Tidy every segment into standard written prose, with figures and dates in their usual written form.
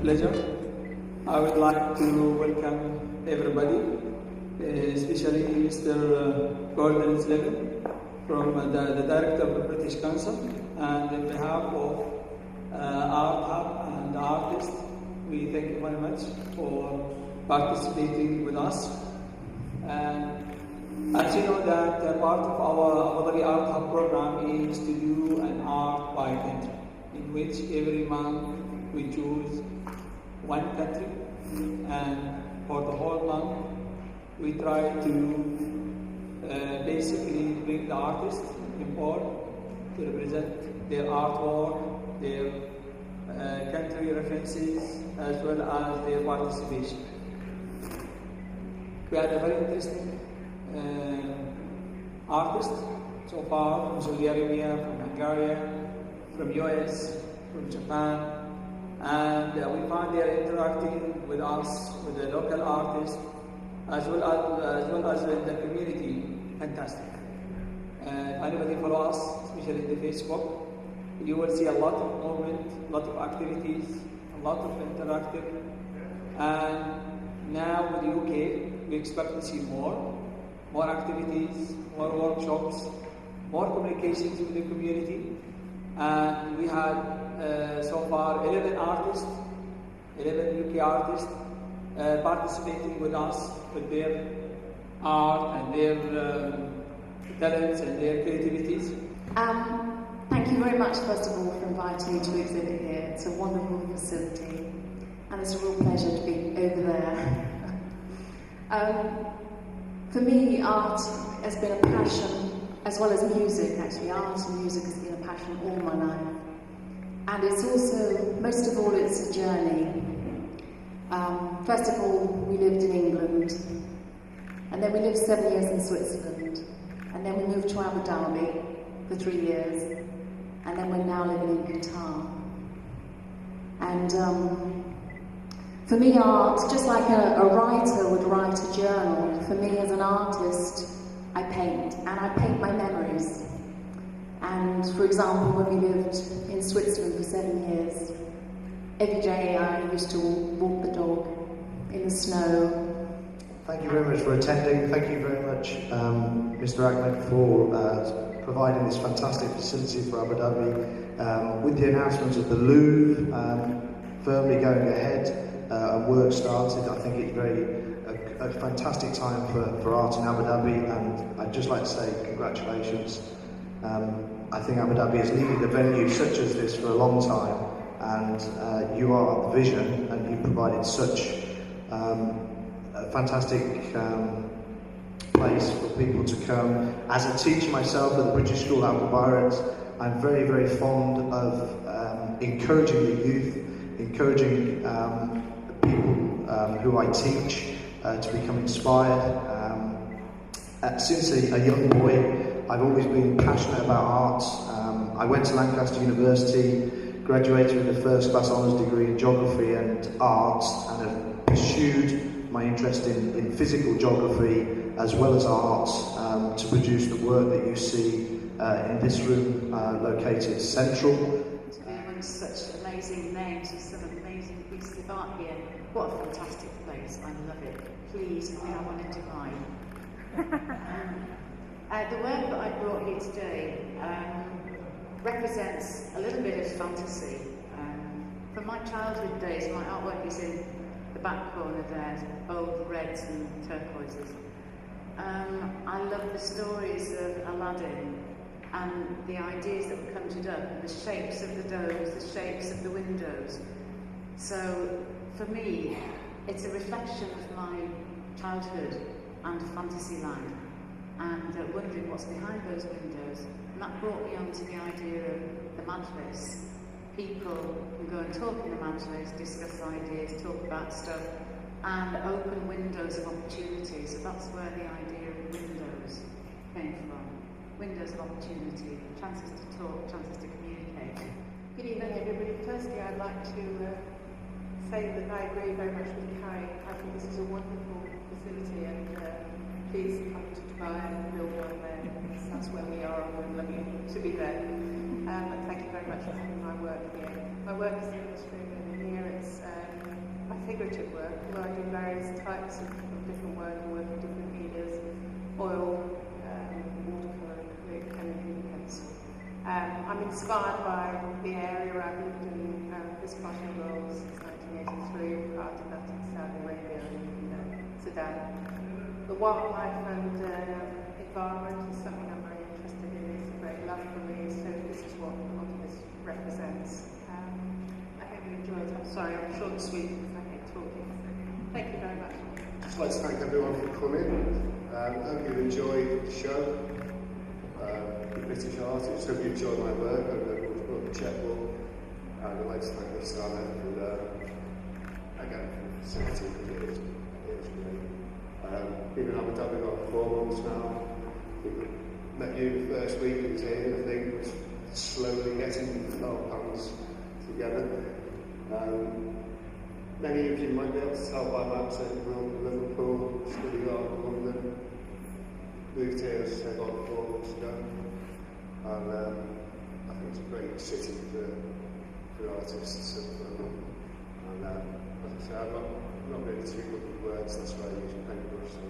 pleasure. I would like to welcome everybody, especially Mr. Gordon Slevin from the Director of the British Council, and on behalf of Art Hub and the artists, we thank you very much for participating with us. And as you know that part of our Abu Dhabi Art Hub program is to do an art by country, in which every month we choose one country, and for the whole month we try to basically bring the artists on board to represent their artwork, their country references, as well as their participation. We had a very interesting artists so far from Saudi Arabia, from Hungary, from US, from Japan, and we find they are interacting with us, with the local artists, as well as in the community. Fantastic. If anybody follow us, especially in the Facebook, you will see a lot of movement, a lot of activities, a lot of interactive. And now with the UK, we expect to see more activities, more workshops, more communications with the community. And we had so far 11 artists, 11 UK artists participating with us with their art and their talents and their creativities. Thank you very much, first of all, for inviting me to exhibit here. It's a wonderful facility, and it's a real pleasure to be over there. For me, art has been a passion, as well as music, actually. Art and music has been a passion all my life. And it's also, most of all, it's a journey. First of all, we lived in England, and then we lived 7 years in Switzerland, and then we moved to Abu Dhabi for 3 years, and then we're now living in Qatar. And for me, art, just like a writer would write a journal, for me as an artist, I paint, and I paint my memories. And for example, when we lived in Switzerland for 7 years, every day I used to walk the dog in the snow. Thank you very much for attending. Thank you very much, Mr. Ahmed, for providing this fantastic facility for Abu Dhabi. With the announcement of the Louvre firmly going ahead and work started, I think it's a fantastic time for art in Abu Dhabi, and I'd just like to say congratulations. I think Abu Dhabi has needed a venue such as this for a long time, and you are the vision, and you provided such a fantastic place for people to come. As a teacher myself at the British School Al Mubarak, I'm very, very fond of encouraging the youth, encouraging people who I teach to become inspired. Since a young boy, I've always been passionate about art. I went to Lancaster University, graduated with a first class honours degree in geography and art, and have pursued my interest in physical geography as well as art to produce the work that you see in this room located central. To be amongst such amazing names with some amazing pieces of art here. What a fantastic place, I love it. Please, I wanted to buy. The work that I brought here today represents a little bit of fantasy. From my childhood days, my artwork is in the back corner there, bold reds and turquoises. I love the stories of Aladdin and the ideas that were conjured up, and the shapes of the domes, the shapes of the windows. So for me, it's a reflection of my childhood and fantasy land, and wondering what's behind those windows. And that brought me on to the idea of the Majlis. People can go and talk in the Majlis, discuss ideas, talk about stuff, and open windows of opportunity. So that's where the idea of windows came from. Windows of opportunity, chances to talk, chances to communicate. Good evening, everybody. Firstly, I'd like to say that I agree very much with Carrie. I think this is a wonderful facility, and please come to Dubai and build one there. That's where we are, and we're lucky to be there. And thank you very much for having my work here. My work is illustrated in here. It's figurative work, although I do various types of different work. I work with different medias, oil, watercolour, acrylic, and pencil. I'm inspired by the area I've lived in this part of the world since 1983, part of that in Saudi Arabia and Sudan. The wildlife and environment is something I'm very interested in. It's a great love for me, so this is what this represents. I hope you enjoyed it. I'm sorry, I'm short and sweet because I hate talking. Thank you very much. Just like to thank everyone for coming. I hope you enjoyed the show. British artists. Hope you enjoyed my work. I've got the checkbook. And I'd like to thank the Sana for again for the facility. It is great. Been in Abu Dhabi about 4 months now. Met you the first week. It was here. I think was slowly getting our plans together. Many of you might be able to tell by my accent. Grew up in Liverpool, studied art in London. Moved here, as I said, about 4 months ago. And I think it's a great city for artists. And as I say, I'm not really too good with words, that's why I use a paintbrush. So.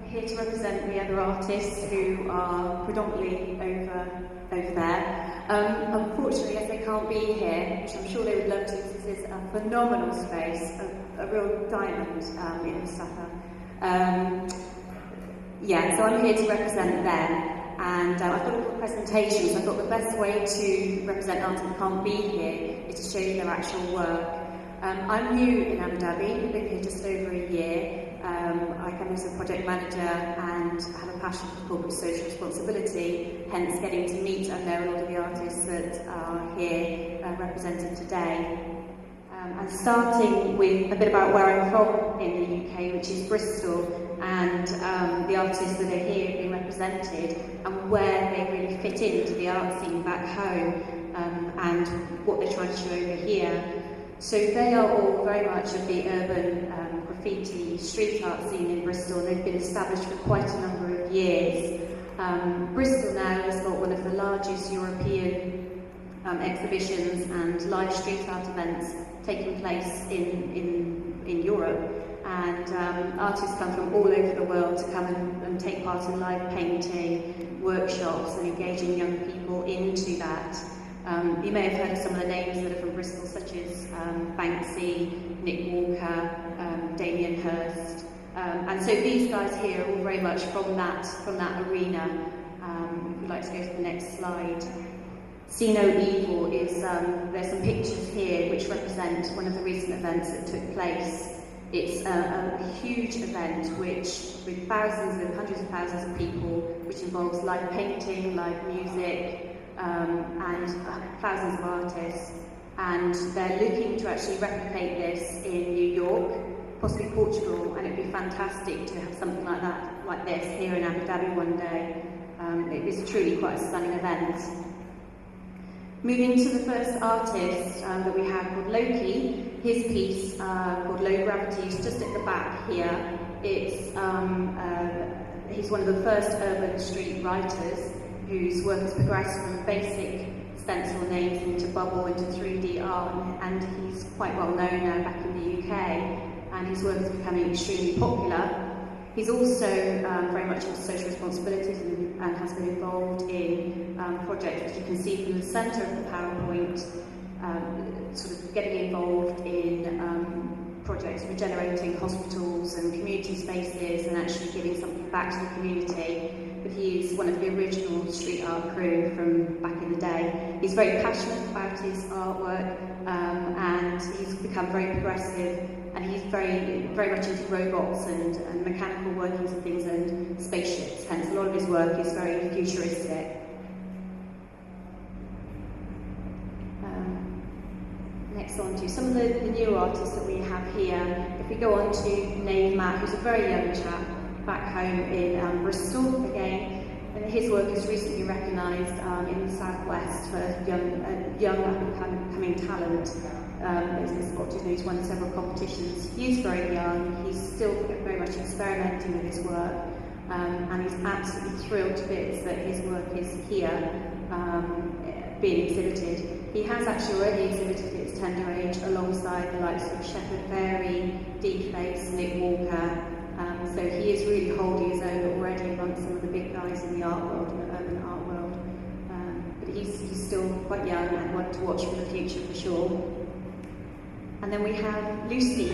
We're here to represent the other artists who are predominantly over there. Unfortunately, as they can't be here, which I'm sure they would love to, this is a phenomenal space, a real diamond in Mustafa. So I'm here to represent them. And I've got a little presentation, so I thought the best way to represent artists who can't be here is to show you their actual work. I'm new in Abu Dhabi, I've been here just over a year. I come as a project manager and have a passion for corporate social responsibility, hence getting to meet and know a lot of the artists that are here represented today. And starting with a bit about where I'm from in the UK, which is Bristol, and the artists that are here being represented and where they really fit into the art scene back home and what they're trying to show over here. So they are all very much of the urban graffiti street art scene in Bristol, and they've been established for quite a number of years. Bristol now has got one of the largest European exhibitions and live street art events taking place in Europe, and artists come from all over the world to come and take part in live painting, workshops and engaging young people into that. You may have heard of some of the names that are from Bristol, such as Banksy, Nick Walker, Damien Hirst, and so these guys here are all very much from that arena. If you'd like to go to the next slide. See No Evil is, there's some pictures here which represent one of the recent events that took place. It's a huge event which, with thousands and hundreds of thousands of people, which involves live painting, live music, and thousands of artists. And they're looking to actually replicate this in New York, possibly Portugal, and it'd be fantastic to have something like this here in Abu Dhabi one day. It is truly quite a stunning event. Moving to the first artist that we have, called Loki. His piece called Low Gravity is just at the back here. It's he's one of the first urban street writers whose work has progressed from basic stencil names into bubble into 3D art, and he's quite well known now back in the UK, and his work is becoming extremely popular. He's also very much into social responsibilities and has been involved in projects, which you can see from the centre of the PowerPoint, sort of getting involved in projects regenerating hospitals and community spaces and actually giving something back to the community. But he is one of the original street art crew from back in the day. He's very passionate about his artwork and he's become very progressive, and he's very much into robots and mechanical workings and things and spaceships, hence a lot of his work is very futuristic. Next on to some of the new artists that we have here. If we go on to Nave Matt, who's a very young chap back home in Bristol again, and his work is recently recognised in the Southwest for young up-and-coming talent. He's won several competitions. He's very young, he's still very much experimenting with his work, and he's absolutely thrilled to bits that his work is here. being exhibited. He has actually already exhibited at his tender age alongside the likes of Shepard Fairey, Dean Face, Nick Walker. So he is really holding his own already amongst some of the big guys in the art world and the urban art world. But he's still quite young and one to watch for the future for sure. And then we have Lucy.